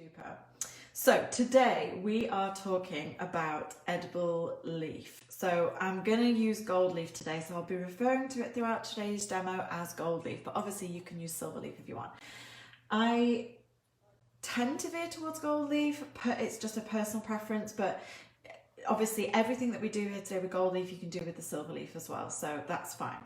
Super. So today we are talking about edible leaf. So I'm going to use gold leaf today, so I'll be referring to it throughout today's demo as gold leaf, but obviously you can use silver leaf if you want. I tend to veer towards gold leaf, it's just a personal preference, but obviously everything that we do here today with gold leaf you can do with the silver leaf as well, so that's fine.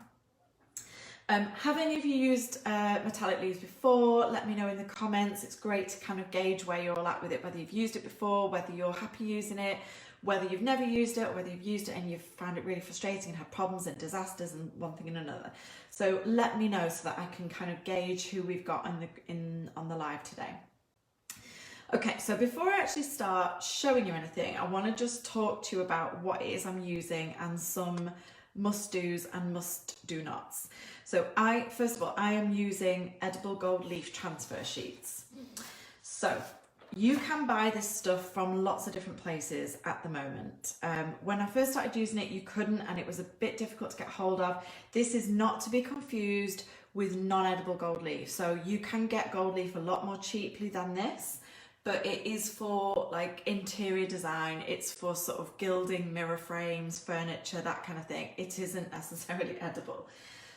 Have any of you used metallic leaves before? Let me know in the comments. It's great to kind of gauge where you're all at with it, whether you've used it before, whether you're happy using it, whether you've never used it, or whether you've used it and you've found it really frustrating and had problems and disasters and one thing and another. So let me know so that I can kind of gauge who we've got on the live today. Okay, so before I actually start showing you anything, I want to just talk to you about what it is I'm using and some must-dos and must-do-nots. So first of all, I am using edible gold leaf transfer sheets. So you can buy this stuff from lots of different places at the moment. When I first started using it, you couldn't, and it was a bit difficult to get hold of. This is not to be confused with non-edible gold leaf. So you can get gold leaf a lot more cheaply than this, but it is for like interior design. It's for sort of gilding, mirror frames, furniture, that kind of thing. It isn't necessarily edible.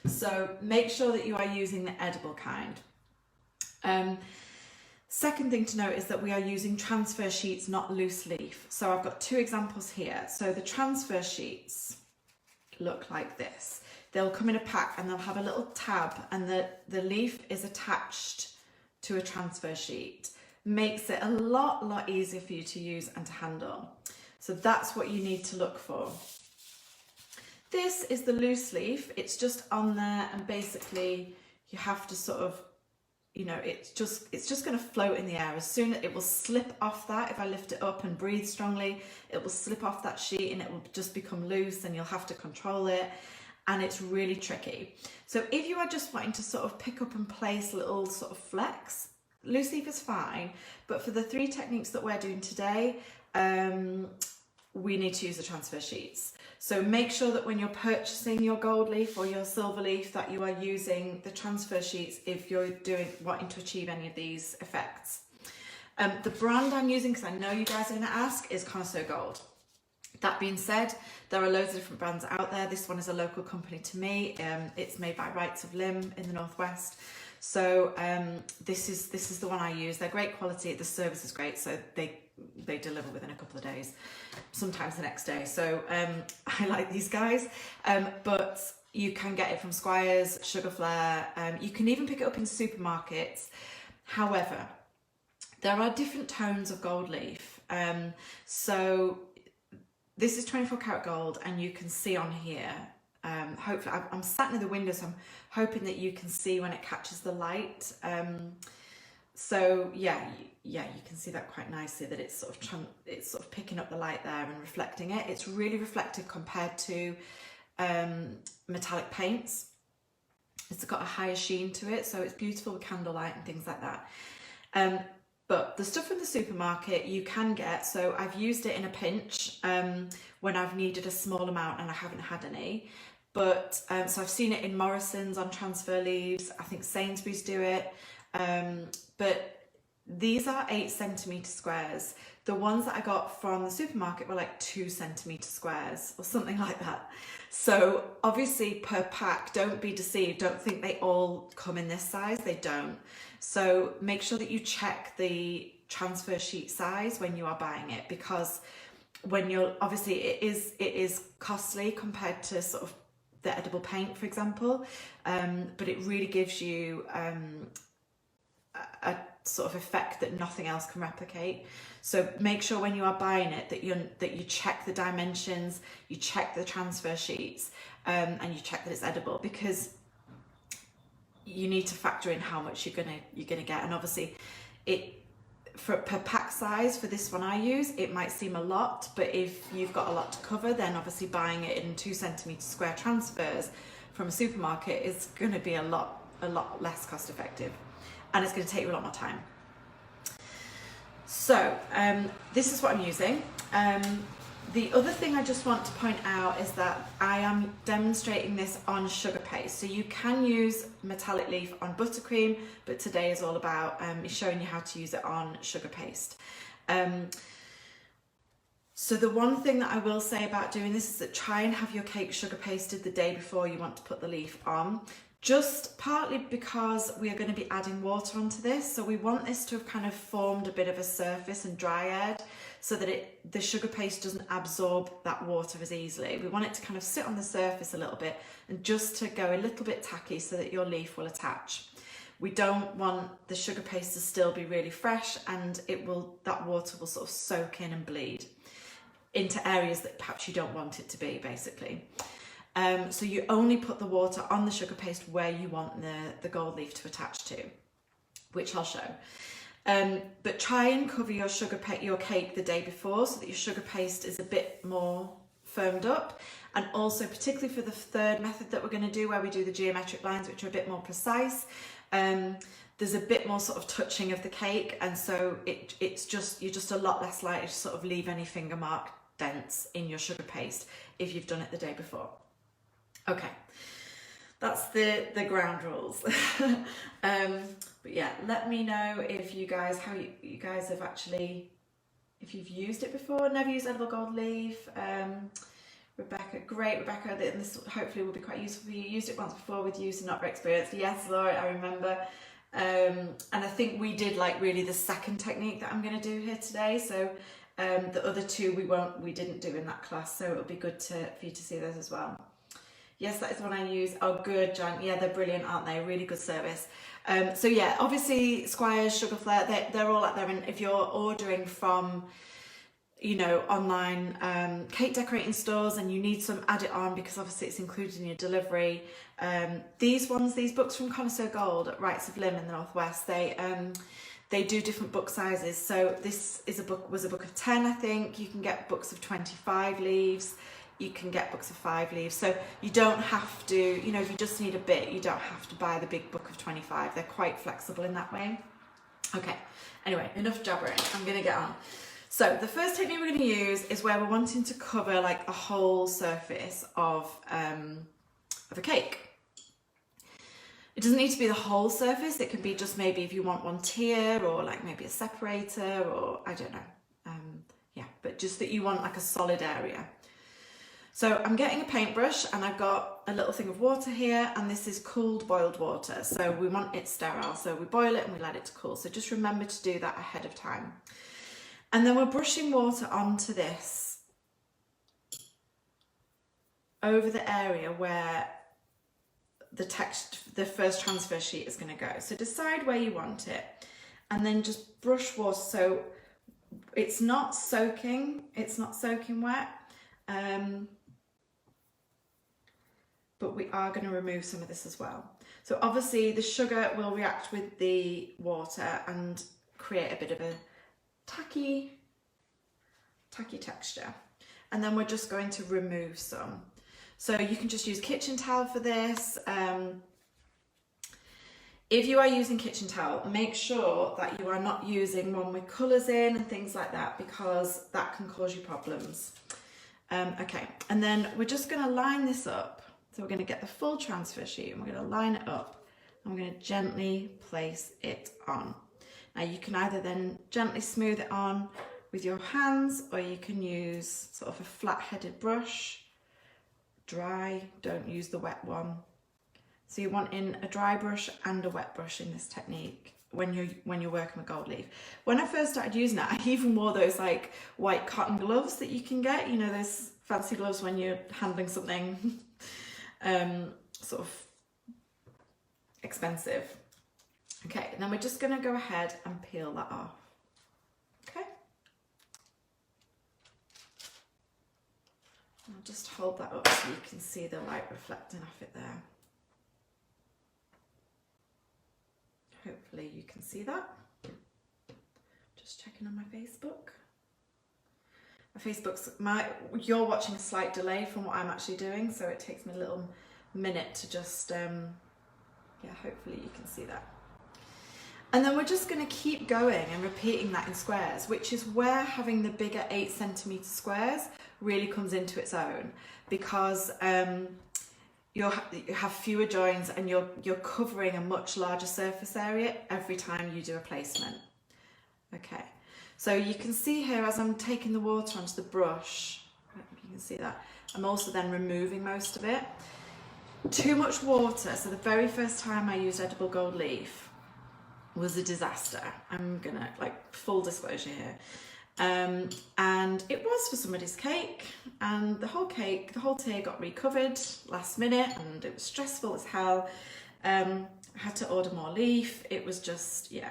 So make sure that you are using the edible kind. Second thing to note is that we are using transfer sheets, not loose leaf. So I've got two examples here. So the transfer sheets look like this. They'll come in a pack and they'll have a little tab, and the leaf is attached to a transfer sheet. Makes it a lot easier for you to use and to handle. So that's what you need to look for. This is the loose leaf. It's just on there, and basically you have to sort of, you know, it's just going to float in the air. As soon as it will slip off that, if I lift it up and breathe strongly, it will slip off that sheet and it will just become loose, and you'll have to control it, and it's really tricky. So if you are just wanting to sort of pick up and place little sort of flecks, loose leaf is fine, but for the three techniques that we're doing today, we need to use the transfer sheets. So make sure that when you're purchasing your gold leaf or your silver leaf that you are using the transfer sheets if you're wanting to achieve any of these effects. The brand I'm using, because I know you guys are going to ask, is Connoisseur Gold. That being said, there are loads of different brands out there. This one is a local company to me. It's made by Rights of Limb in the Northwest. So this is the one I use. They're great quality. The service is great, so they deliver within a couple of days, sometimes the next day. So I like these guys, but you can get it from Squires, Sugarcraft. You can even pick it up in supermarkets. However, there are different tones of gold leaf. So this is 24 karat gold, and you can see on here, hopefully, I'm sat near the window, so I'm hoping that you can see when it catches the light. So yeah, you can see that quite nicely, that it's sort of picking up the light there and reflecting it. It's really reflective compared to metallic paints. It's got a higher sheen to it, so it's beautiful with candlelight and things like that. But the stuff from the supermarket you can get, so I've used it in a pinch when I've needed a small amount and I haven't had any. But so I've seen it in Morrison's on transfer leaves. I think Sainsbury's do it. But these are 8 centimetre squares. The ones that I got from the supermarket were like 2 centimetre squares or something like that. So obviously per pack, don't be deceived. Don't think they all come in this size. They don't. So make sure that you check the transfer sheet size when you are buying it, because when you're, obviously it is costly compared to sort of the edible paint, for example, but it really gives you a sort of effect that nothing else can replicate. So make sure when you are buying it that you check the dimensions, you check the transfer sheets, and you check that it's edible, because you need to factor in how much you're gonna get. And obviously per pack size for this one I use, it might seem a lot, but if you've got a lot to cover, then obviously buying it in 2 centimetre square transfers from a supermarket is going to be a lot less cost effective, and it's going to take you a lot more time. So this is what I'm using. The other thing I just want to point out is that I am demonstrating this on sugar paste. So you can use metallic leaf on buttercream, but today is all about showing you how to use it on sugar paste. So the one thing that I will say about doing this is that try and have your cake sugar pasted the day before you want to put the leaf on. Just partly because we are going to be adding water onto this, so we want this to have kind of formed a bit of a surface and dry aired so that the sugar paste doesn't absorb that water as easily. We want it to kind of sit on the surface a little bit and just to go a little bit tacky so that your leaf will attach. We don't want the sugar paste to still be really fresh, and that water will sort of soak in and bleed into areas that perhaps you don't want it to be, basically. So you only put the water on the sugar paste where you want the gold leaf to attach to, which I'll show. But try and cover your cake the day before so that your sugar paste is a bit more firmed up. And also, particularly for the third method that we're going to do, where we do the geometric lines, which are a bit more precise, there's a bit more sort of touching of the cake, and so you're just a lot less likely to sort of leave any finger mark dents in your sugar paste if you've done it the day before. Okay, that's the ground rules. But yeah, let me know if you guys, how you guys have actually, if you've used it before. Never used edible gold leaf. Rebecca, great, Rebecca, this hopefully will be quite useful for you. Used it once before with use and not very experienced. Yes, Laura, I remember. And I think we did like really the second technique that I'm going to do here today. So the other two we didn't do in that class, so it'll be good for you to see those as well. Yes, that is the one I use. Oh, good, Jan. Yeah, they're brilliant, aren't they? Really good service. So yeah, obviously Squires, Sugarflare, they're all out there. And if you're ordering from, you know, online cake decorating stores and you need some, add it on, because obviously it's included in your delivery. These books from Connoisseur Gold at Rights of Limb in the Northwest, they do different book sizes. So this was a book of 10, I think. You can get books of 25 leaves. You can get books of 5 leaves. So you don't have to, you know, if you just need a bit, you don't have to buy the big book of 25. They're quite flexible in that way. Okay, anyway, enough jabbering. I'm gonna get on. So the first technique we're going to use is where we're wanting to cover like a whole surface of a cake. It doesn't need to be the whole surface. It can be just maybe if you want one tier or like maybe a separator, or I don't know. Yeah, but just that you want like a solid area. So I'm getting a paintbrush and I've got a little thing of water here, and this is cooled boiled water. So we want it sterile. So we boil it and we let it cool. So just remember to do that ahead of time. And then we're brushing water onto this over the area where the first transfer sheet is going to go. So decide where you want it and then just brush water so it's not soaking wet, but we are going to remove some of this as well. So obviously the sugar will react with the water and create a bit of a tacky texture, and then we're just going to remove some. So you can just use kitchen towel for this. If you are using kitchen towel, make sure that you are not using one with colours in and things like that, because that can cause you problems. Okay, and then we're just going to line this up. So we're going to get the full transfer sheet and we're going to line it up and we're going to gently place it on. Now you can either then gently smooth it on with your hands, or you can use sort of a flat-headed brush. Dry, don't use the wet one. So you want in a dry brush and a wet brush in this technique when you're working with gold leaf. When I first started using it, I even wore those like white cotton gloves that you can get, you know, those fancy gloves when you're handling something sort of expensive. Okay, and then we're just going to go ahead and peel that off. Okay. I'll just hold that up so you can see the light reflecting off it there. Hopefully you can see that. Just checking on my Facebook. You're watching a slight delay from what I'm actually doing, so it takes me a little minute to just, yeah, hopefully you can see that. And then we're just going to keep going and repeating that in squares, which is where having the bigger 8cm squares really comes into its own, because you have fewer joins and you're covering a much larger surface area every time you do a placement. Okay, so you can see here as I'm taking the water onto the brush, you can see that, I'm also then removing most of it. Too much water, so the very first time I used edible gold leaf was a disaster. I'm gonna, like, full disclosure here. And it was for somebody's cake, and the whole tier got recovered last minute, and it was stressful as hell. I had to order more leaf. It was just, yeah,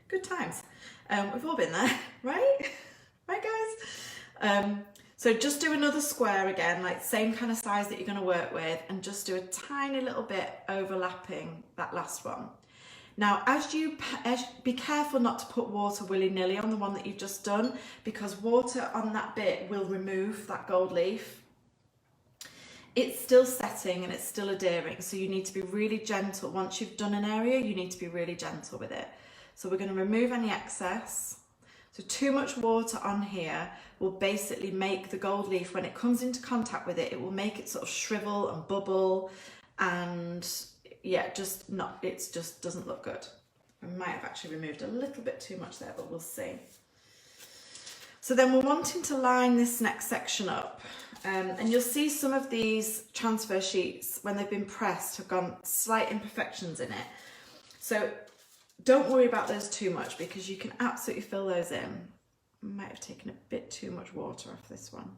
good times. We've all been there, right? Right, guys? So just do another square again, like same kind of size that you're going to work with, and just do a tiny little bit overlapping that last one. Now, be careful not to put water willy-nilly on the one that you've just done, because water on that bit will remove that gold leaf. It's still setting and it's still adhering, so you need to be really gentle. Once you've done an area, you need to be really gentle with it. So we're going to remove any excess. So too much water on here will basically make the gold leaf, when it comes into contact with it, it will make it sort of shrivel and bubble, and yeah, it just doesn't look good. I might have actually removed a little bit too much there, but we'll see. So then we're wanting to line this next section up, and you'll see some of these transfer sheets, when they've been pressed, have gone slight imperfections in it. So don't worry about those too much, because you can absolutely fill those in. I might have taken a bit too much water off this one.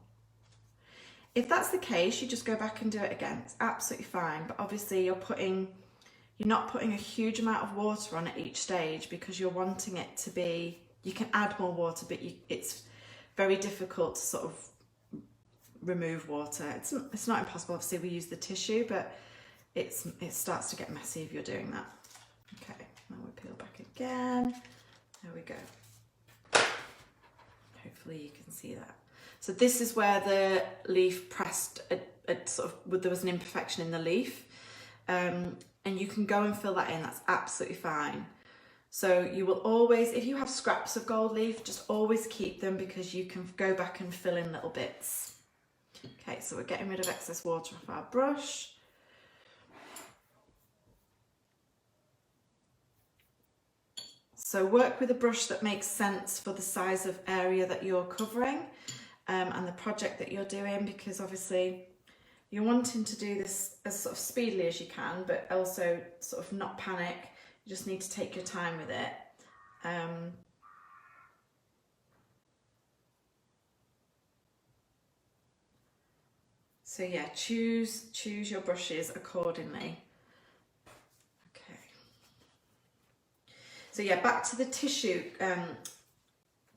If that's the case, you just go back and do it again. It's absolutely fine, but obviously you're not putting a huge amount of water on at each stage, because you're wanting it to be, you can add more water, but it's very difficult to sort of remove water. It's not impossible, obviously we use the tissue, but it starts to get messy if you're doing that. Okay, now we peel back again. There we go. Hopefully you can see that. So this is where the leaf pressed, there was an imperfection in the leaf, and you can go and fill that in. That's absolutely fine. So you will always, if you have scraps of gold leaf, just always keep them, because you can go back and fill in little bits. Okay, so we're getting rid of excess water off our brush. So work with a brush that makes sense for the size of area that you're covering, and the project that you're doing, because obviously you're wanting to do this as sort of speedily as you can, but also sort of not panic. You just need to take your time with it. So yeah, choose your brushes accordingly. Okay. So yeah, back to the tissue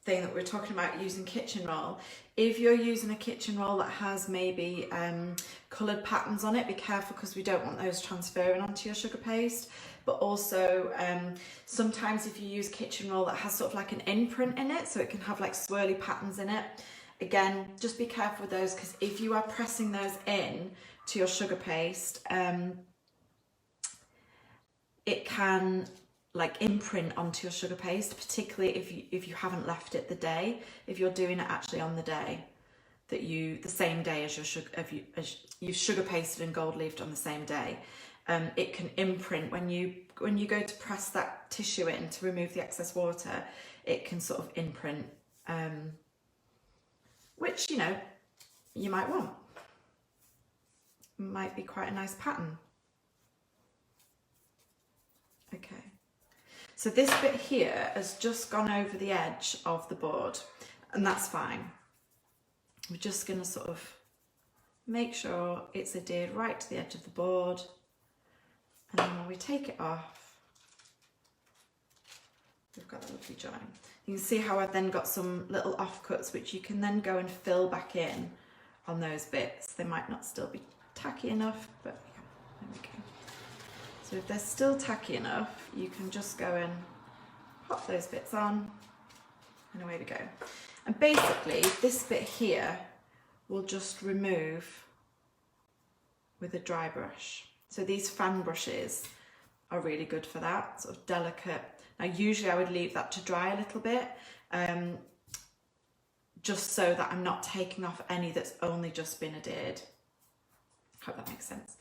thing that we were talking about, using kitchen roll. If you're using a kitchen roll that has maybe coloured patterns on it, be careful, because we don't want those transferring onto your sugar paste. But also sometimes if you use kitchen roll that has sort of like an imprint in it, so it can have like swirly patterns in it, again, just be careful with those, because if you are pressing those in to your sugar paste, it can like imprint onto your sugar paste, particularly if you haven't left it the day. If you're doing it actually on the day that the same day as as you sugar pasted and gold leafed on the same day, it can imprint when you go to press that tissue in to remove the excess water. It can sort of imprint, which you might want. Might be quite a nice pattern. Okay. So this bit here has just gone over the edge of the board, and that's fine. We're just going to sort of make sure it's adhered right to the edge of the board, and then when we take it off, we've got a lovely join. You can see how I've then got some little offcuts, which you can then go and fill back in on those bits. They might not still be tacky enough, but yeah, there we go. So if they're still tacky enough, you can just go and pop those bits on, and away we go. And basically this bit here we'll just remove with a dry brush. So these fan brushes are really good for that, sort of delicate. Now usually I would leave that to dry a little bit, just so that I'm not taking off any that's only just been adhered. Hope that makes sense.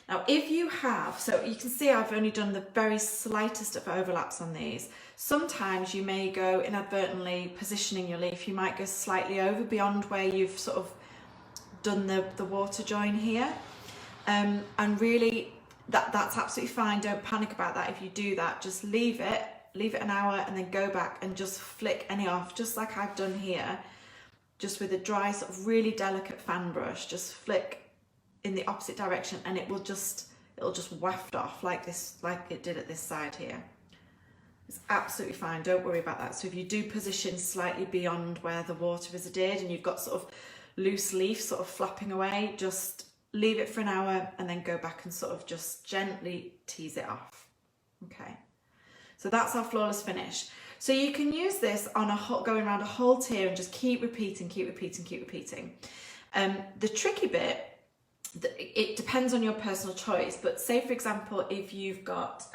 Now if you have, so you can see I've only done the very slightest of overlaps on these. Sometimes you may go inadvertently positioning your leaf, you might go slightly over beyond where you've sort of done the water join here, and really that's absolutely fine. Don't panic about that. If you do that, just leave it an hour and then go back and just flick any off, just like I've done here, just with a dry sort of really delicate fan brush. Just flick in the opposite direction and it'll just waft off like this, like it did at this side here. It's absolutely fine, don't worry about that. So if you do position slightly beyond where the water is adhered and you've got sort of loose leaf sort of flapping away, just leave it for an hour and then go back and sort of just gently tease it off. Okay, so that's our flawless finish. So you can use this on going around a whole tier and just keep repeating. The tricky bit, it depends on your personal choice, but say for example if you've got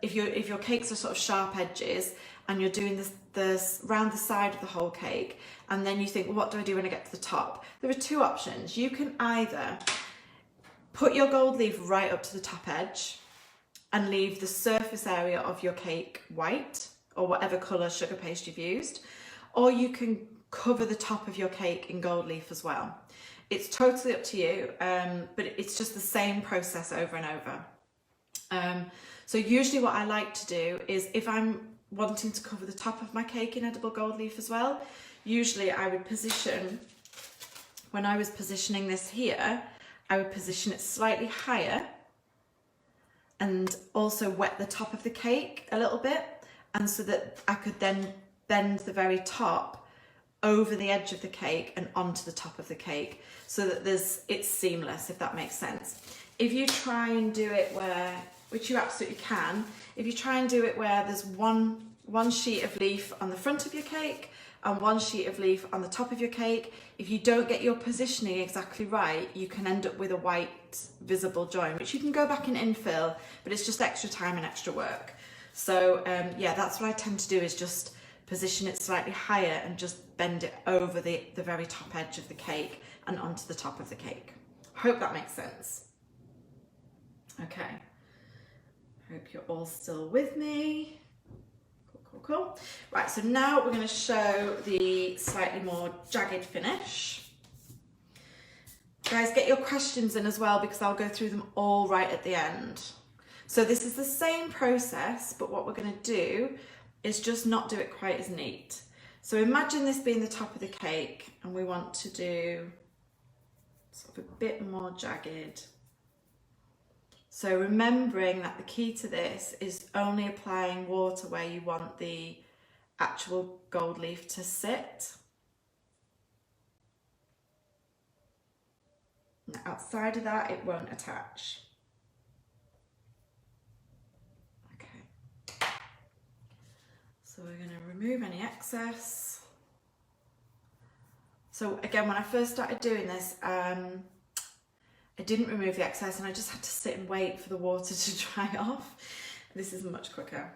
if your cakes are sort of sharp edges and you're doing this round the side of the whole cake, and then you think, well, what do I do when I get to the top? There are two options. You can either put your gold leaf right up to the top edge and leave the surface area of your cake white or whatever colour sugar paste you've used, or you can cover the top of your cake in gold leaf as well. It's totally up to you, but it's just the same process over and over. So usually what I like to do is, if I'm wanting to cover the top of my cake in edible gold leaf as well, usually I would position, when I was positioning this here, I would position it slightly higher and also wet the top of the cake a little bit, and so that I could then bend the very top over the edge of the cake and onto the top of the cake, so that it's seamless, if that makes sense. If you try and do it where, which you absolutely can, if you try and do it where there's one sheet of leaf on the front of your cake and one sheet of leaf on the top of your cake, if you don't get your positioning exactly right, you can end up with a white visible join, which you can go back and infill, but it's just extra time and extra work. So yeah, that's what I tend to do, is just position it slightly higher and just bend it over the very top edge of the cake and onto the top of the cake. Hope that makes sense. Okay, hope you're all still with me. Cool. Right, so now we're going to show the slightly more jagged finish. Guys, get your questions in as well, because I'll go through them all right at the end. So this is the same process, but what we're going to do is just not do it quite as neat. So imagine this being the top of the cake, and we want to do sort of a bit more jagged. So remembering that the key to this is only applying water where you want the actual gold leaf to sit. Now, outside of that, it won't attach. Okay. So we're going to remove any excess. So again, when I first started doing this, I didn't remove the excess and I just had to sit and wait for the water to dry off. This is much quicker.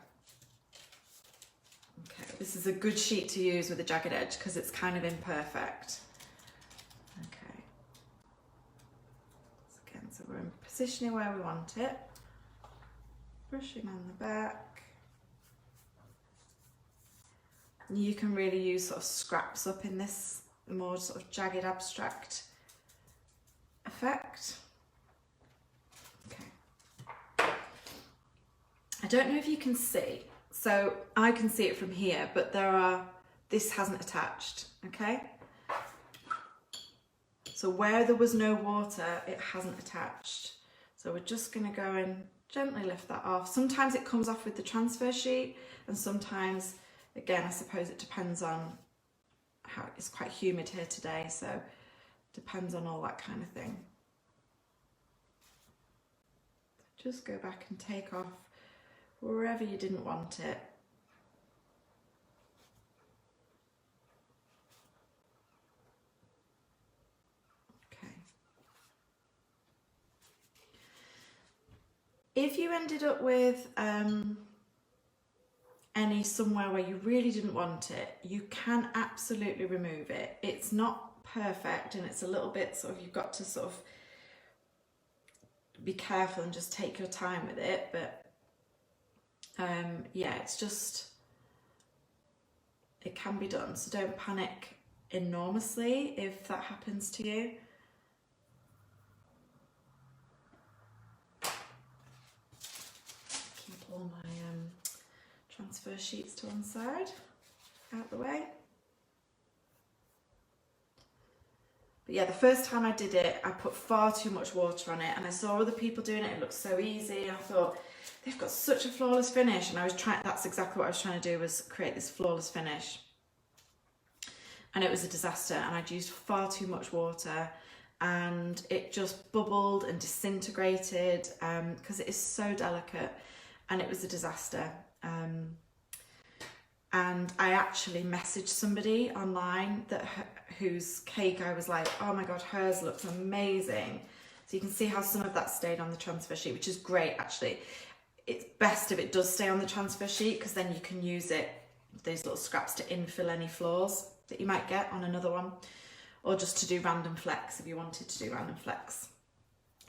Okay, this is a good sheet to use with a jagged edge because it's kind of imperfect. Okay. So again, so we're in positioning where we want it. Brushing on the back. And you can really use sort of scraps up in this more sort of jagged abstract effect. Okay. I don't know if you can see, so I can see it from here, but this hasn't attached, okay? So where there was no water, it hasn't attached. So we're just gonna go and gently lift that off. Sometimes it comes off with the transfer sheet, and sometimes, again, I suppose it depends on how it's quite humid here today, so depends on all that kind of thing. Just go back and take off wherever you didn't want it. Okay. If you ended up with any somewhere where you really didn't want it, you can absolutely remove it. It's not perfect and it's a little bit sort of, you've got to sort of be careful and just take your time with it, but yeah, it's just, it can be done, so don't panic enormously if that happens to you. Keep all my transfer sheets to one side, out the way. But yeah, the first time I did it, I put far too much water on it, and I saw other people doing it. It looked so easy. I thought, they've got such a flawless finish, and I was trying, that's exactly what I was trying to do, was create this flawless finish. And it was a disaster, and I'd used far too much water, and it just bubbled and disintegrated because it is so delicate, and it was a disaster. And I actually messaged somebody online that whose cake I was like, oh my god, hers looks amazing. So you can see how some of that stayed on the transfer sheet, which is great actually. It's best if it does stay on the transfer sheet, because then you can use it, those little scraps, to infill any flaws that you might get on another one, or just to do random flecks if you wanted to do random flecks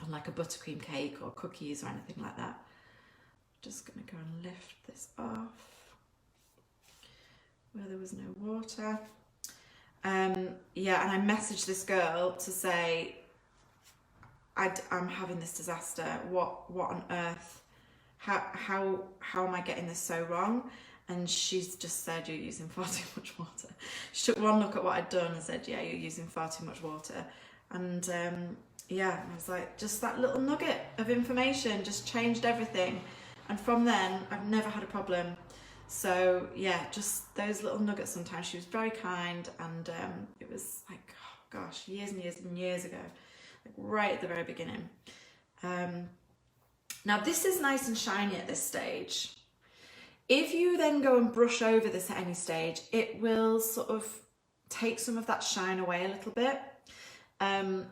on like a buttercream cake or cookies or anything like that. Just gonna go and lift this off where there was no water. Yeah, and I messaged this girl to say, I'm having this disaster. What on earth? How am I getting this so wrong? And she's just said, you're using far too much water. She took one look at what I'd done and said, yeah, you're using far too much water. And yeah, I was like, just that little nugget of information just changed everything. And from then, I've never had a problem. So yeah, just those little nuggets sometimes. She was very kind, and it was like, oh gosh, years and years and years ago, like right at the very beginning. Now this is nice and shiny at this stage. If you then go and brush over this at any stage, it will sort of take some of that shine away a little bit.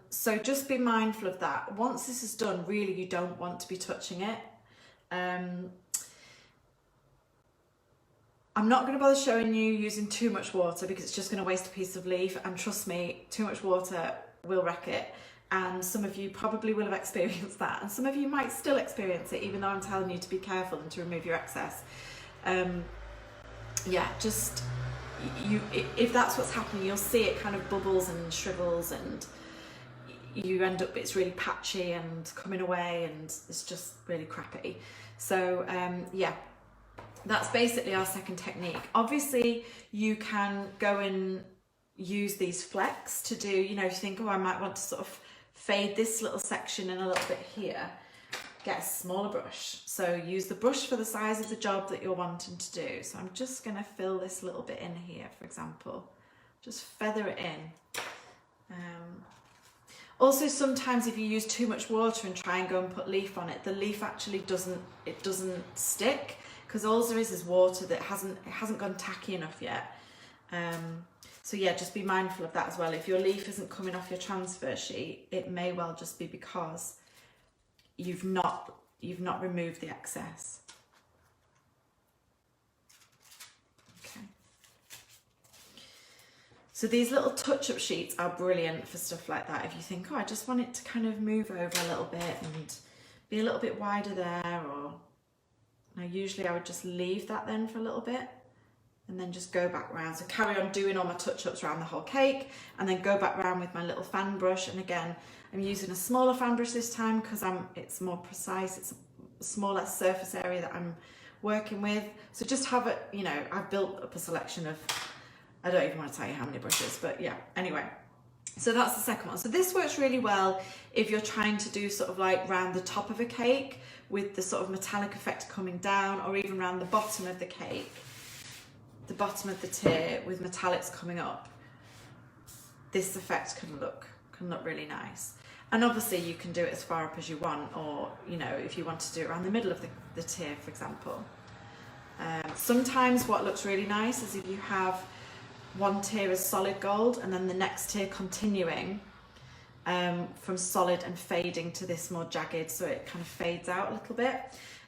So just be mindful of that. Once this is done, really you don't want to be touching it. I'm not going to bother showing you using too much water, because it's just going to waste a piece of leaf, and trust me, too much water will wreck it. And some of you probably will have experienced that, and some of you might still experience it, even though I'm telling you to be careful and to remove your excess. Yeah, just if that's what's happening, you'll see it kind of bubbles and shrivels, and you end up, it's really patchy and coming away, and it's just really crappy. So yeah, that's basically our second technique. Obviously you can go and use these flecks to do, you know, if you think, oh, I might want to sort of fade this little section in a little bit here, get a smaller brush. So use the brush for the size of the job that you're wanting to do. So I'm just going to fill this little bit in here, for example, just feather it in. Also, sometimes if you use too much water and try and go and put leaf on it, the leaf actually doesn't stick, because all there is water that hasn't gone tacky enough yet. So yeah, just be mindful of that as well. If your leaf isn't coming off your transfer sheet, it may well just be because you've not removed the excess. Okay. So these little touch-up sheets are brilliant for stuff like that. If you think, oh, I just want it to kind of move over a little bit and be a little bit wider there, or now usually I would just leave that then for a little bit and then just go back round. So carry on doing all my touch-ups around the whole cake, and then go back round with my little fan brush. And again, I'm using a smaller fan brush this time because it's more precise. It's a smaller surface area that I'm working with. So just have it, you know, I've built up a selection of, I don't even want to tell you how many brushes, but yeah, anyway. So that's the second one. So this works really well if you're trying to do sort of like round the top of a cake with the sort of metallic effect coming down, or even round the bottom of the cake, the bottom of the tier with metallics coming up. This effect can look really nice. And obviously you can do it as far up as you want, or, you know, if you want to do it around the middle of the tier, for example. Sometimes what looks really nice is if you have one tier as solid gold and then the next tier continuing from solid and fading to this more jagged, so it kind of fades out a little bit.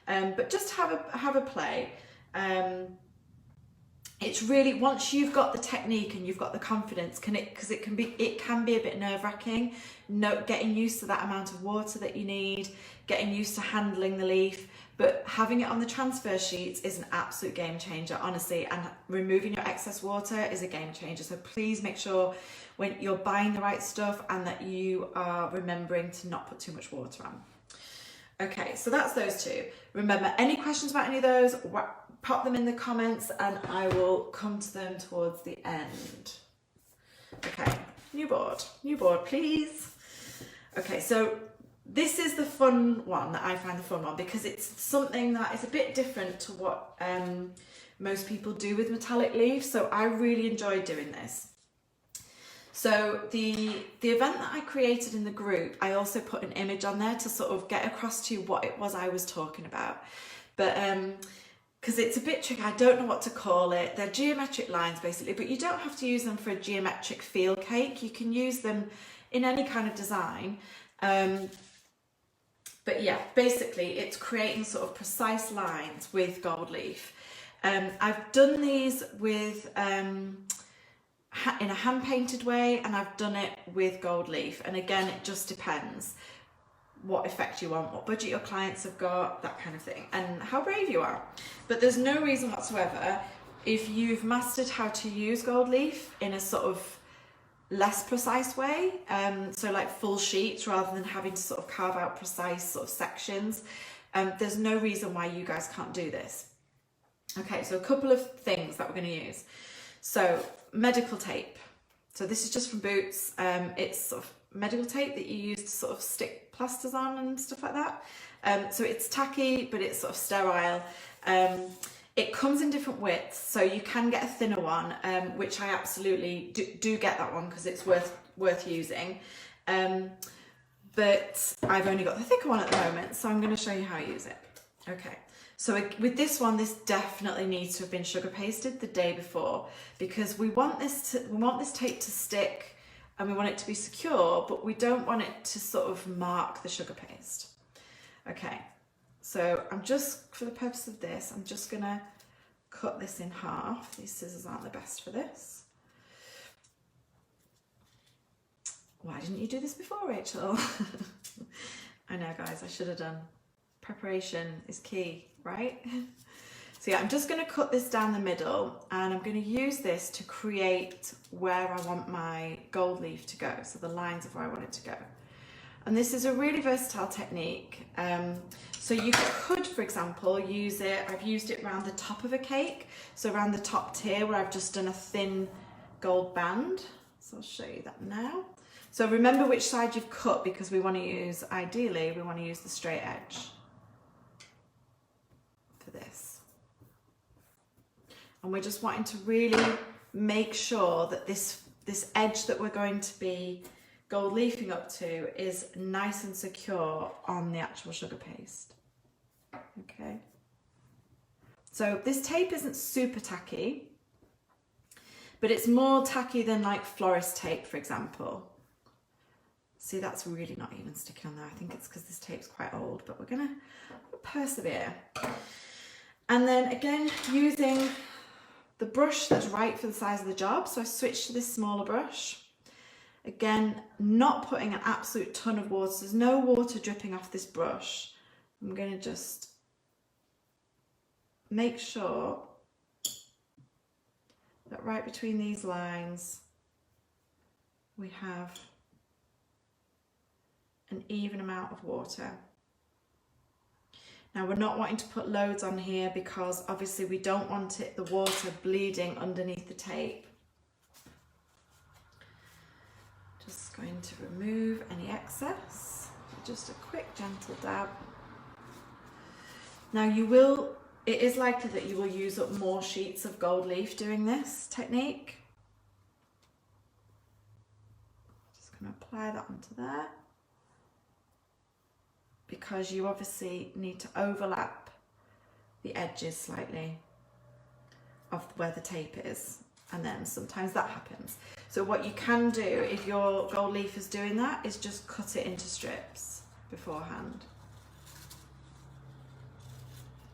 But just have a play. It's really, once you've got the technique and you've got the confidence, because it can be a bit nerve-wracking, getting used to that amount of water that you need, getting used to handling the leaf, but having it on the transfer sheets is an absolute game changer, honestly, and removing your excess water is a game changer. So please make sure when you're buying the right stuff and that you are remembering to not put too much water on. Okay, so that's those two. Remember, any questions about any of those, pop them in the comments and I will come to them towards the end. Okay, new board, please. Okay, so this is the fun one that I find the fun one because it's something that is a bit different to what most people do with metallic leaves. So I really enjoyed doing this. So the event that I created in the group, I also put an image on there to sort of get across to you what it was I was talking about. But because it's a bit tricky, I don't know what to call it. They're geometric lines basically, but you don't have to use them for a geometric field cake. You can use them in any kind of design. But yeah, basically it's creating sort of precise lines with gold leaf. I've done these with in a hand painted way, and I've done it with gold leaf, and again it just depends what effect you want, what budget your clients have got, that kind of thing, and how brave you are. But there's no reason whatsoever, if you've mastered how to use gold leaf in a sort of less precise way, so like full sheets rather than having to sort of carve out precise sort of sections, there's no reason why you guys can't do this. Okay, so a couple of things that we're going to use. So medical tape. So this is just from Boots. It's sort of medical tape that you use to sort of stick plasters on and stuff like that. So it's tacky, but it's sort of sterile. It comes in different widths, so you can get a thinner one, which I absolutely do get that one because it's worth using. But I've only got the thicker one at the moment, so I'm going to show you how I use it. Okay. So with this one, this definitely needs to have been sugar pasted the day before because we want this tape to stick and we want it to be secure, but we don't want it to sort of mark the sugar paste. Okay, so I'm just, for the purpose of this, I'm just gonna cut this in half. These scissors aren't the best for this. Why didn't you do this before, Rachel? I know, guys, I should have done. Preparation is key, right? So yeah, I'm just going to cut this down the middle and I'm going to use this to create where I want my gold leaf to go, so the lines of where I want it to go. And this is a really versatile technique. So you could, for example, use it, I've used it around the top of a cake, so around the top tier where I've just done a thin gold band. So I'll show you that now. So remember which side you've cut because we want to use, ideally, we want to use the straight edge for this. And we're just wanting to really make sure that this edge that we're going to be gold leafing up to is nice and secure on the actual sugar paste. Okay. So this tape isn't super tacky, but it's more tacky than like florist tape, for example. See, that's really not even sticking on there. I think it's because this tape's quite old, but we're gonna persevere. And then again, using the brush that's right for the size of the job. So I switched to this smaller brush. Again, not putting an absolute ton of water. There's no water dripping off this brush. I'm gonna just make sure that right between these lines, we have an even amount of water. Now we're not wanting to put loads on here because obviously we don't want the water bleeding underneath the tape. Just going to remove any excess. Just a quick gentle dab. Now it is likely that you will use up more sheets of gold leaf doing this technique. Just going to apply that onto there, because you obviously need to overlap the edges slightly of where the tape is. and then sometimes that happens. So what you can do if your gold leaf is doing that is just cut it into strips beforehand.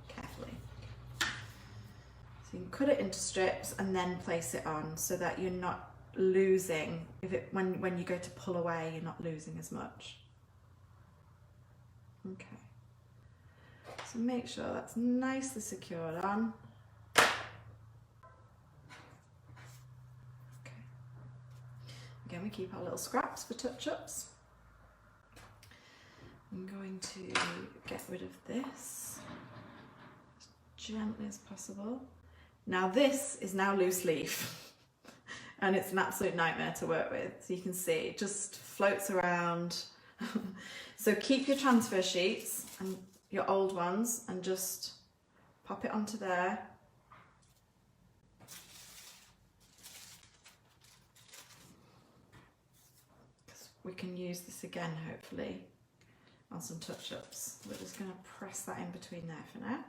Carefully. So you can cut it into strips and then place it on so that you're not losing, when you go to pull away, you're not losing as much. Okay. So make sure that's nicely secured on. Again, we keep our little scraps for touch-ups. I'm going to get rid of this as gently as possible. Now this is now loose leaf and it's an absolute nightmare to work with. So you can see it just floats around. So keep your transfer sheets and your old ones and just pop it onto there. We can use this again, hopefully, on some touch-ups. We're just going to press that in between there for now.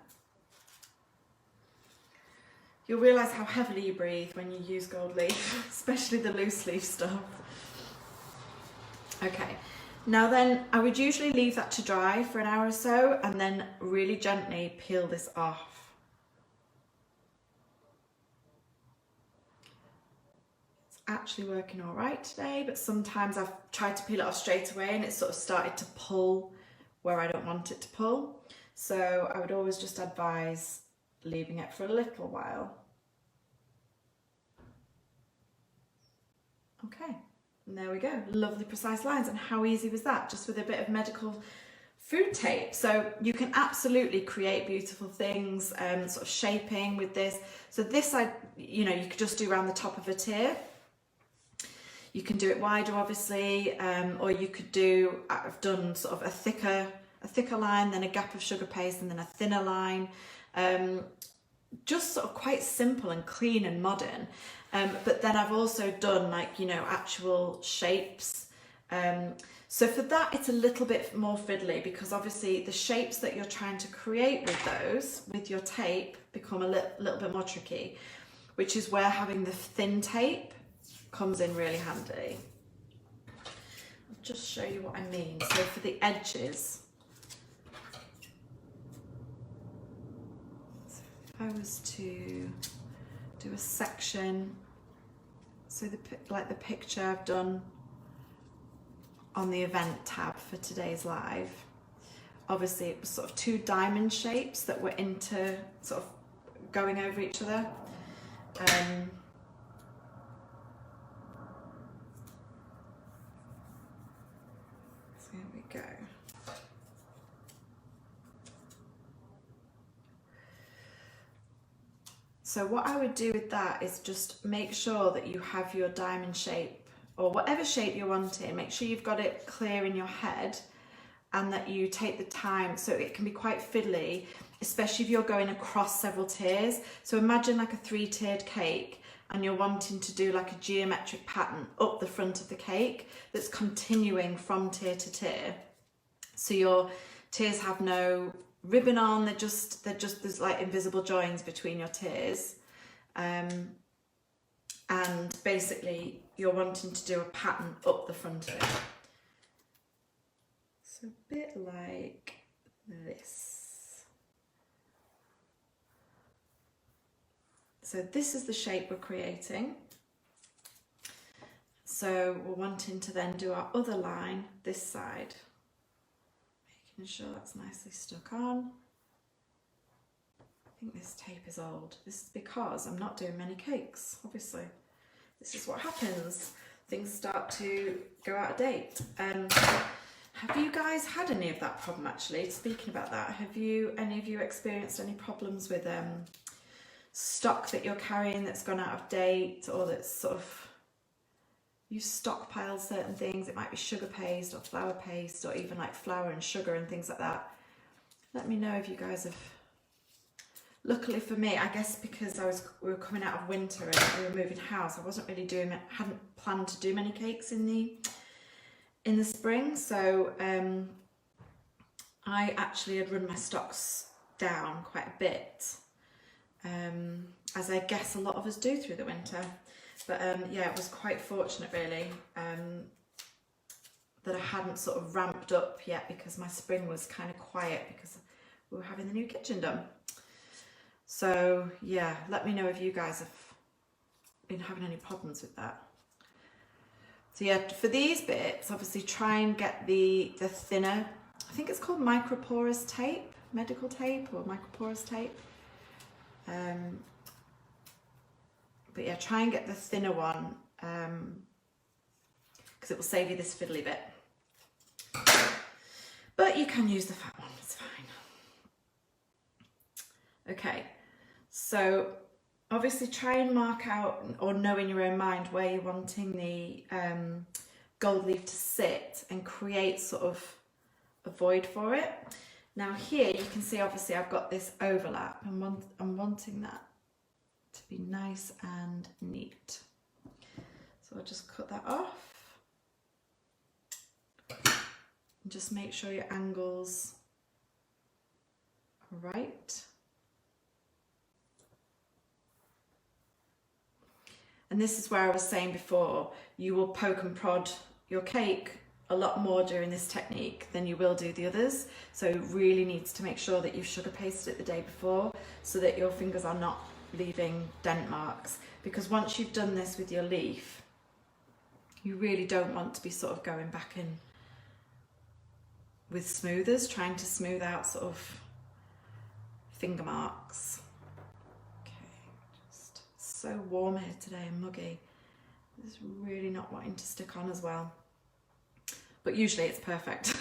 You'll realise how heavily you breathe when you use gold leaf, especially the loose leaf stuff. Okay, now then I would usually leave that to dry for an hour or so and then really gently peel this off. Actually working all right today, but sometimes I've tried to peel it off straight away and it's sort of started to pull where I don't want it to pull. So I would always just advise leaving it for a little while. Okay, and there we go. Lovely precise lines. And how easy was that? Just with a bit of medical food tape. So you can absolutely create beautiful things, sort of shaping with this. So this, you could just do around the top of a tier. You can do it wider, obviously, or you could do, I've done sort of a thicker line, then a gap of sugar paste, and then a thinner line. Just sort of quite simple and clean and modern. But then I've also done actual shapes. So for that, it's a little bit more fiddly because obviously the shapes that you're trying to create with your tape become a little bit more tricky, which is where having the thin tape comes in really handy. I'll just show you what I mean. So for the edges, so if I was to do a section, so like the picture I've done on the event tab for today's live, obviously it was sort of two diamond shapes that were sort of going over each other. There we go. So what I would do with that is just make sure that you have your diamond shape or whatever shape you're wanting. Make sure you've got it clear in your head and that you take the time, so it can be quite fiddly, especially if you're going across several tiers. So imagine like a 3-tiered cake and you're wanting to do like a geometric pattern up the front of the cake that's continuing from tier to tier. So your tiers have no ribbon on, there's like invisible joins between your tiers. And basically you're wanting to do a pattern up the front of it. So a bit like this. So this is the shape we're creating. So we're wanting to then do our other line this side. Making sure that's nicely stuck on. I think this tape is old. This is because I'm not doing many cakes, obviously. This is what happens. Things start to go out of date. Have you guys had any of that problem actually? Speaking about that, have any of you experienced any problems with stock that you're carrying that's gone out of date, or that's sort of, you stockpile certain things? It might be sugar paste or flour paste, or even like flour and sugar and things like that. Let me know if you guys have. Luckily for me, I guess because we were coming out of winter and we were moving house, I wasn't really hadn't planned to do many cakes in the spring, so I actually had run my stocks down quite a bit, as as I guess a lot of us do through the winter. But yeah, it was quite fortunate really that I hadn't sort of ramped up yet, because my spring was kind of quiet because we were having the new kitchen done. So yeah, let me know if you guys have been having any problems with that. So yeah, for these bits, obviously try and get the thinner, I think it's called microporous tape, medical tape or microporous tape. But yeah, try and get the thinner one, because it will save you this fiddly bit. But you can use the fat one, it's fine. Okay, so obviously try and mark out or know in your own mind where you're wanting the gold leaf to sit and create sort of a void for it. Now here you can see obviously I've got this overlap and I'm wanting that to be nice and neat. So I'll just cut that off. And just make sure your angles are right. And this is where I was saying before, you will poke and prod your cake a lot more during this technique than you will do the others. So it really needs to make sure that you've sugar pasted it the day before so that your fingers are not leaving dent marks. Because once you've done this with your leaf, you really don't want to be sort of going back in with smoothers, trying to smooth out sort of finger marks. So warm here today and muggy. It's really not wanting to stick on as well, but usually it's perfect.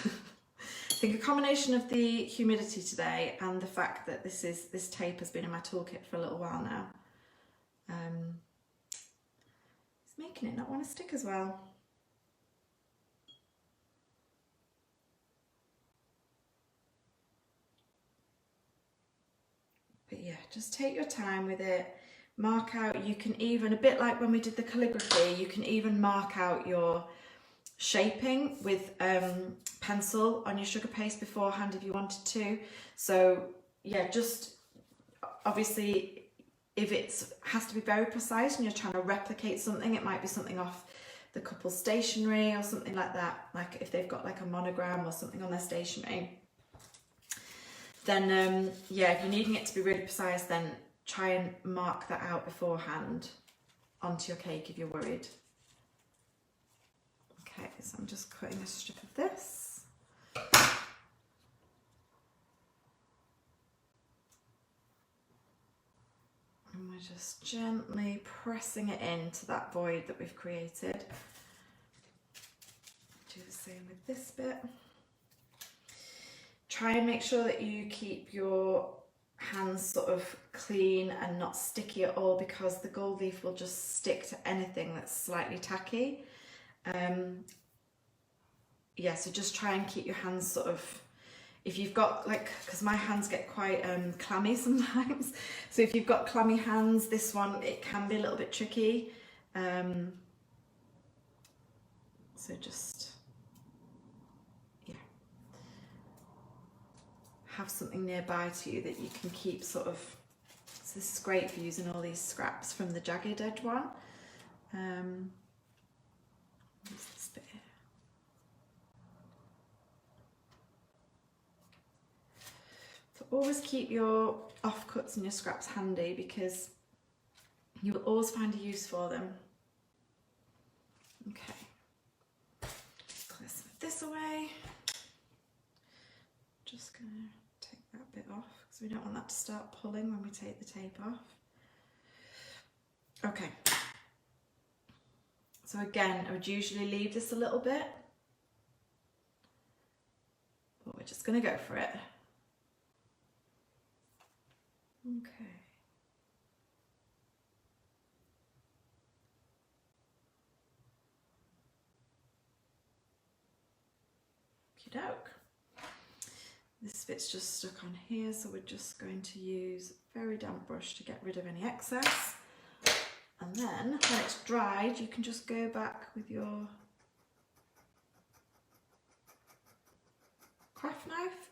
I think a combination of the humidity today and the fact that this tape has been in my toolkit for a little while now, it's making it not want to stick as well. But yeah, just take your time with it. Mark out, you can even, a bit like when we did the calligraphy, you can even mark out your shaping with pencil on your sugar paste beforehand if you wanted to. So yeah, just obviously if it has to be very precise and you're trying to replicate something, it might be something off the couple's stationery or something like that, like if they've got like a monogram or something on their stationery. Then yeah, if you're needing it to be really precise, then try and mark that out beforehand onto your cake if you're worried. Okay, so I'm just cutting a strip of this. And we're just gently pressing it into that void that we've created. Do the same with this bit. Try and make sure that you keep your hands sort of clean and not sticky at all, because the gold leaf will just stick to anything that's slightly tacky. Yeah, so just try and keep your hands sort of, if you've got like, because my hands get quite clammy sometimes, so if you've got clammy hands, this one, it can be a little bit tricky. So just, yeah, have something nearby to you that you can keep sort of, so this is great for using all these scraps from the jagged edge one. What's this bit here? So always keep your offcuts and your scraps handy, because you will always find a use for them. Okay, clear some of this away. Just gonna take that bit off because we don't want that to start pulling when we take the tape off. Okay, so again, I would usually leave this a little bit, but we're just gonna go for it. Okay. Okey-doke. This bit's just stuck on here, so we're just going to use a very damp brush to get rid of any excess. And then when it's dried, you can just go back with your craft knife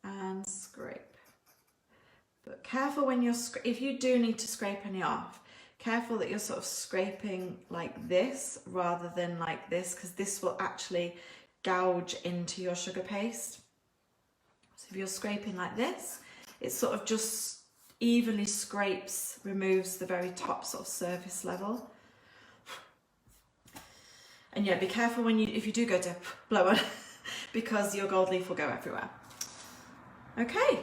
and scrape. But careful when you're, if you do need to scrape any off, careful that you're sort of scraping like this rather than like this, because this will actually gouge into your sugar paste. So if you're scraping like this, it sort of just evenly scrapes, removes the very top sort of surface level. And yeah, be careful when if you do go to blow it, because your gold leaf will go everywhere. Okay,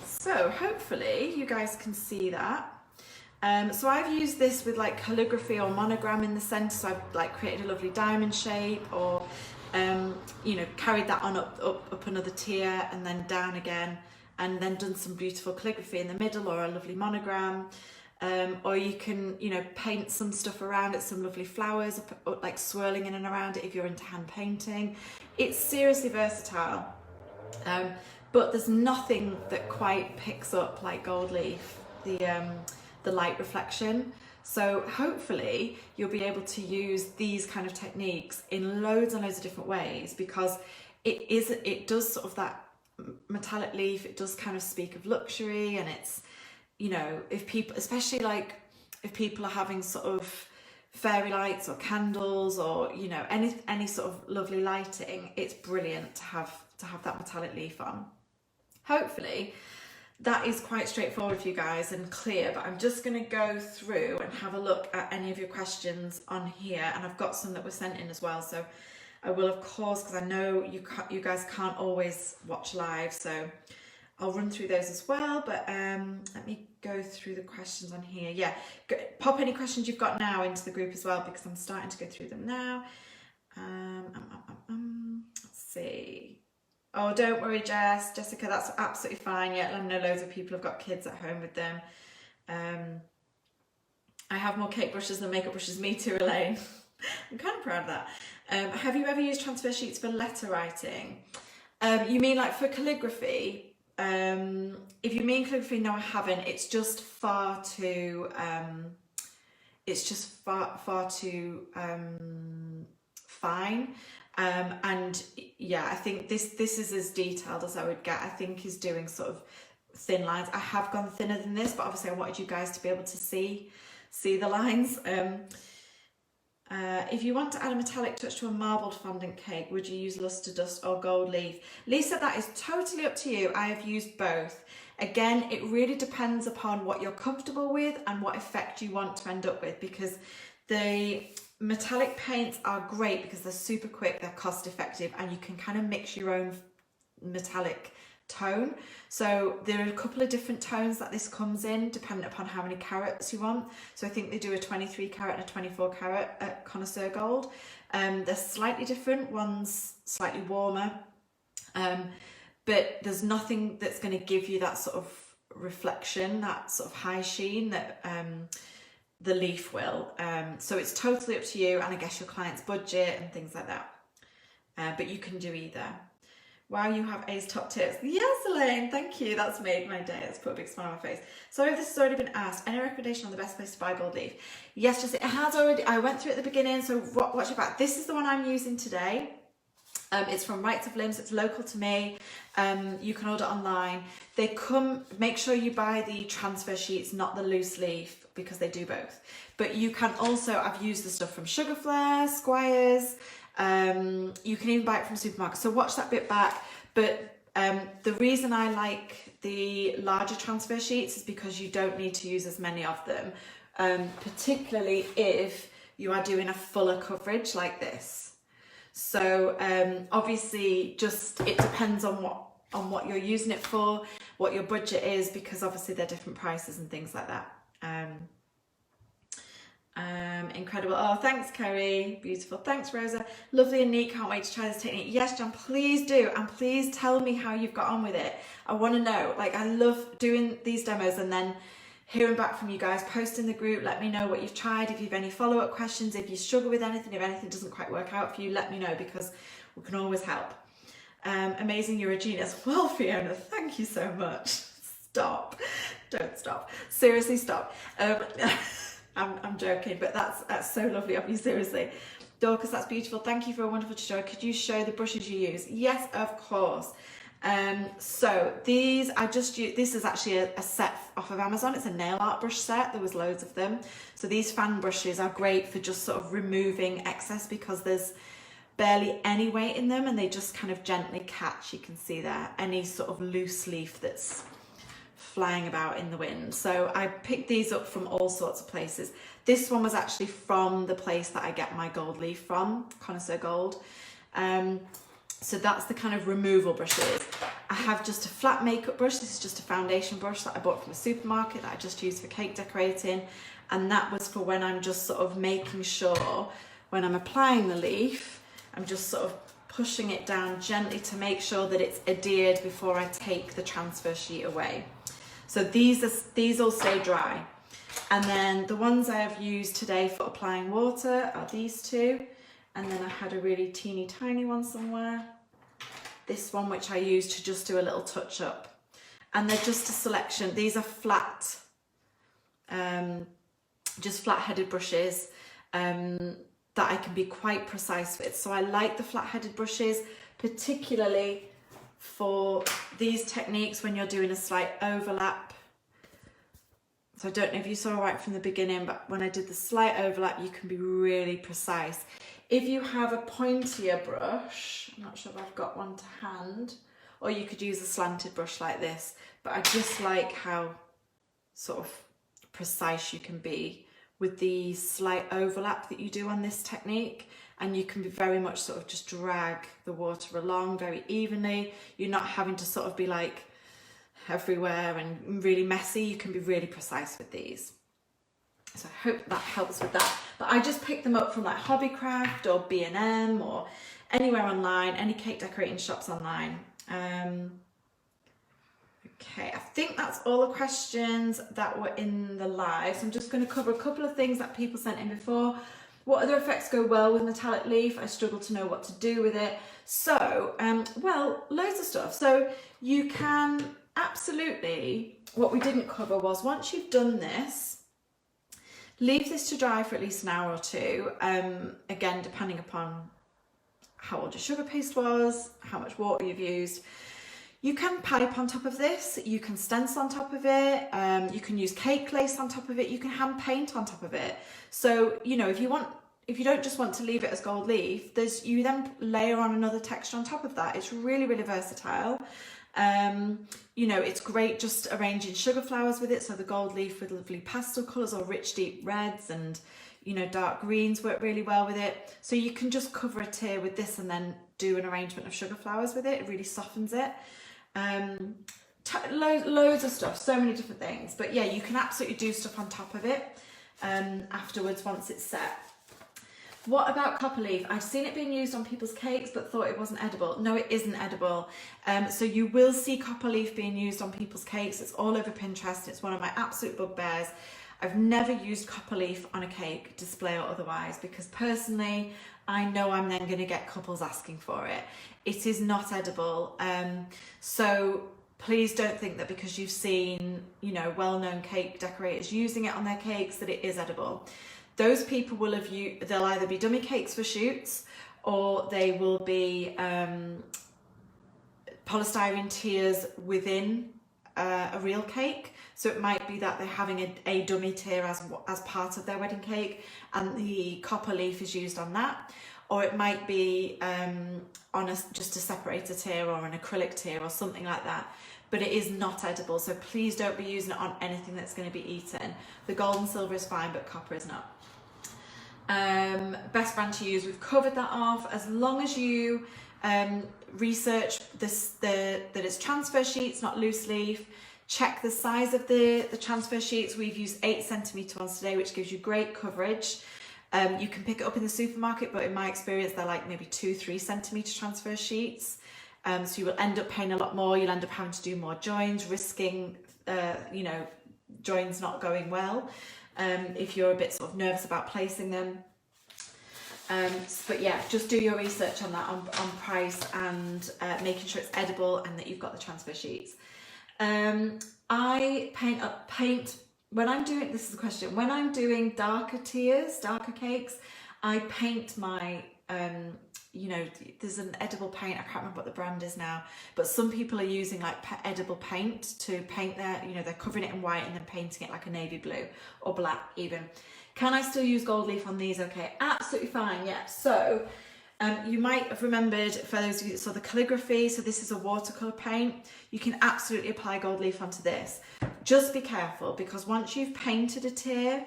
so hopefully you guys can see that. So I've used this with like calligraphy or monogram in the centre, so I've like created a lovely diamond shape, or you know, carried that on up another tier and then down again, and then done some beautiful calligraphy in the middle or a lovely monogram. Or you can, you know, paint some stuff around it, some lovely flowers, like swirling in and around it if you're into hand painting. It's seriously versatile, but there's nothing that quite picks up like gold leaf, the light reflection. So hopefully you'll be able to use these kind of techniques in loads and loads of different ways, because it does sort of that metallic leaf, it does kind of speak of luxury, and it's, you know, if people, especially like if people are having sort of fairy lights or candles or, you know, any sort of lovely lighting, it's brilliant to have that metallic leaf on. Hopefully that is quite straightforward for you guys and clear, but I'm just going to go through and have a look at any of your questions on here, and I've got some that were sent in as well, so I will, of course, because I know you guys can't always watch live, so I'll run through those as well. But let me go through the questions on here. Yeah, pop any questions you've got now into the group as well, because I'm starting to go through them now. Let's see. Oh, don't worry, Jessica, that's absolutely fine. Yeah, I know loads of people have got kids at home with them. I have more cake brushes than makeup brushes. Me too, Elaine. I'm kind of proud of that. Have you ever used transfer sheets for letter writing? You mean like for calligraphy? If you mean calligraphy, no, I haven't. It's just far too. It's just far too fine. And yeah, I think this is as detailed as I would get. I think is doing sort of thin lines. I have gone thinner than this, but obviously I wanted you guys to be able to see the lines. If you want to add a metallic touch to a marbled fondant cake, would you use luster dust or gold leaf? Lisa, that is totally up to you. I have used both. Again, it really depends upon what you're comfortable with and what effect you want to end up with, because the metallic paints are great because they're super quick, they're cost effective, and you can kind of mix your own metallic tone. So there are a couple of different tones that this comes in depending upon how many carats you want. So I think they do a 23 carat and a 24 carat at Connoisseur Gold. They're slightly different, one's slightly warmer, but there's nothing that's going to give you that sort of reflection, that sort of high sheen that the leaf will. So it's totally up to you, and I guess your client's budget and things like that. But you can do either. Wow, you have A's top tips. Yes, Elaine, thank you. That's made my day. That's put a big smile on my face. Sorry if this has already been asked. Any recommendation on the best place to buy gold leaf? Yes, just it has already. I went through it at the beginning, so watch your back. This is the one I'm using today. It's from Rights of Limbs. It's local to me. You can order online. They come, make sure you buy the transfer sheets, not the loose leaf, because they do both. But you can also, I've used the stuff from Sugar Flare, Squires. You can even buy it from supermarkets. So watch that bit back. But the reason I like the larger transfer sheets is because you don't need to use as many of them, particularly if you are doing a fuller coverage like this. So obviously just it depends on what you're using it for, what your budget is, because obviously they're different prices and things like that. Incredible. Oh, thanks, Kerry. Beautiful. Thanks, Rosa. Lovely and neat. Can't wait to try this technique. Yes, John, please do. And please tell me how you've got on with it. I want to know. Like, I love doing these demos and then hearing back from you guys. Post in the group. Let me know what you've tried. If you have any follow-up questions, if you struggle with anything, if anything doesn't quite work out for you, let me know, because we can always help. Amazing. You're a genius. Well, Fiona, thank you so much. Stop. Don't stop. Seriously, stop. I'm joking, but that's so lovely of you, seriously. Dorcas, that's beautiful. Thank you for a wonderful tutorial. Could you show the brushes you use? Yes, of course. So these I just use, this is actually a set off of Amazon. It's a nail art brush set. There was loads of them. So these fan brushes are great for just sort of removing excess because there's barely any weight in them and they just kind of gently catch, you can see there, any sort of loose leaf that's flying about in the wind. So I picked these up from all sorts of places. This one was actually from the place that I get my gold leaf from, Connoisseur Gold. So that's the kind of removal brushes. I have just a flat makeup brush. This is just a foundation brush that I bought from a supermarket that I just use for cake decorating. And that was for when I'm just sort of making sure when I'm applying the leaf, I'm just sort of pushing it down gently to make sure that it's adhered before I take the transfer sheet away. So these all stay dry. And then the ones I have used today for applying water are these two. And then I had a really teeny tiny one somewhere. This one, which I used to just do a little touch up. And they're just a selection. These are flat, just flat-headed brushes that I can be quite precise with. So I like the flat-headed brushes, particularly for these techniques when you're doing a slight overlap. So I don't know if you saw right from the beginning, but when I did the slight overlap, you can be really precise. If you have a pointier brush, I'm not sure if I've got one to hand, or you could use a slanted brush like this, but I just like how sort of precise you can be with the slight overlap that you do on this technique. And you can be very much sort of just drag the water along very evenly. You're not having to sort of be like everywhere and really messy. You can be really precise with these. So I hope that helps with that. But I just picked them up from like Hobbycraft or B&M or anywhere online, any cake decorating shops online. Okay, I think that's all the questions that were in the live. So I'm just going to cover a couple of things that people sent in before. What other effects go well with metallic leaf? I struggle to know what to do with it. So, well, loads of stuff. So you can absolutely, what we didn't cover was once you've done this, leave this to dry for at least an hour or two. Again, depending upon how old your sugar paste was, how much water you've used. You can pipe on top of this, you can stencil on top of it, you can use cake lace on top of it, you can hand paint on top of it. So, you know, if you don't just want to leave it as gold leaf, you then layer on another texture on top of that. It's really, really versatile. You know, it's great just arranging sugar flowers with it. So the gold leaf with lovely pastel colours or rich deep reds and, you know, dark greens work really well with it. So you can just cover a tier with this and then do an arrangement of sugar flowers with it. It really softens it. Loads of stuff, so many different things. But yeah, you can absolutely do stuff on top of it afterwards once it's set. What about copper leaf? I've seen it being used on people's cakes but thought it wasn't edible. No, it isn't edible. So you will see copper leaf being used on people's cakes. It's all over Pinterest. It's one of my absolute bugbears. I've never used copper leaf on a cake, display or otherwise, because personally I know I'm then going to get couples asking for it. It is not edible. So please don't think that because you've seen, you know, well-known cake decorators using it on their cakes that it is edible. Those people will have used, they'll either be dummy cakes for shoots or they will be polystyrene tiers within a real cake. So it might be that they're having a dummy tier as part of their wedding cake and the copper leaf is used on that. Or it might be on just a separator tier or an acrylic tier or something like that. But it is not edible, so please don't be using it on anything that's going to be eaten. The gold and silver is fine, but copper is not. Best brand to use, we've covered that off. As long as you research that it's transfer sheets, not loose leaf. Check the size of the transfer sheets. We've used 8cm ones today, which gives you great coverage. You can pick it up in the supermarket, but in my experience, they're like maybe 2-3 centimetre transfer sheets. So you will end up paying a lot more. You'll end up having to do more joins, risking, you know, joins not going well if you're a bit sort of nervous about placing them. But yeah, just do your research on that, on price and making sure it's edible and that you've got the transfer sheets. I paint when I'm doing, this is the question, when I'm doing darker tiers, darker cakes, I paint my you know, there's an edible paint, I can't remember what the brand is now, but some people are using like edible paint to paint their, you know, they're covering it in white and then painting it like a navy blue or black even. Can I still use gold leaf on these? Okay, absolutely fine, yeah. So you might have remembered, for those of you that saw the calligraphy, so this is a watercolour paint. You can absolutely apply gold leaf onto this. Just be careful, because once you've painted a tear,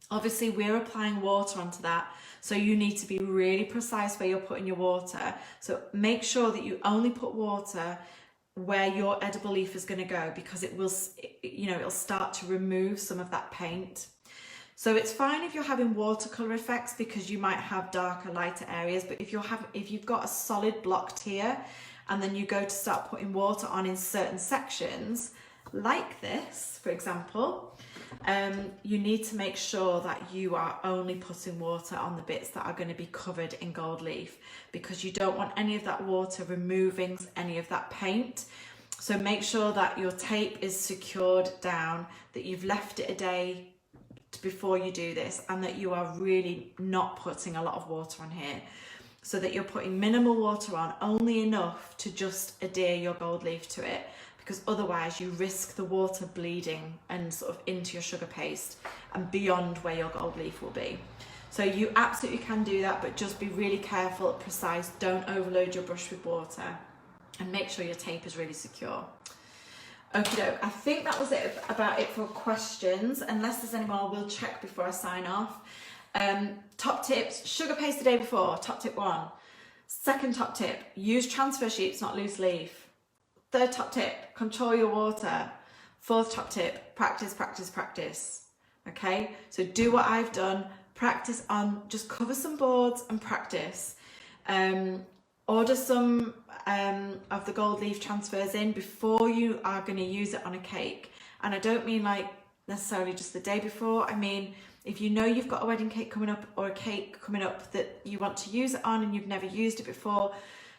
obviously we're applying water onto that, so you need to be really precise where you're putting your water. So make sure that you only put water where your edible leaf is going to go, because it will, you know, it'll start to remove some of that paint. So it's fine if you're having watercolor effects, because you might have darker, lighter areas, but if you've got a solid block tear and then you go to start putting water on in certain sections, like this, for example, you need to make sure that you are only putting water on the bits that are going to be covered in gold leaf, because you don't want any of that water removing any of that paint. So make sure that your tape is secured down, that you've left it a day before you do this, and that you are really not putting a lot of water on here, so that you're putting minimal water on, only enough to just adhere your gold leaf to it, because otherwise you risk the water bleeding and sort of into your sugar paste and beyond where your gold leaf will be. So you absolutely can do that, but just be really careful, precise, don't overload your brush with water, and make sure your tape is really secure. Okie doke, I think that was it about it for questions. Unless there's any more, we'll check before I sign off. Top tips, sugar paste the day before, top tip 1. Second top tip, use transfer sheets, not loose leaf. Third top tip, control your water. Fourth top tip, practice, practice, practice. Okay, so do what I've done, practice on, just cover some boards and practice. Order some of the gold leaf transfers in before you are going to use it on a cake. And I don't mean like necessarily just the day before. I mean, if you know you've got a wedding cake coming up or a cake coming up that you want to use it on and you've never used it before,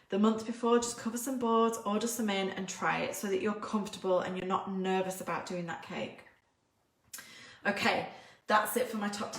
the month before, just cover some boards, order some in and try it, so that you're comfortable and you're not nervous about doing that cake. Okay, that's it for my top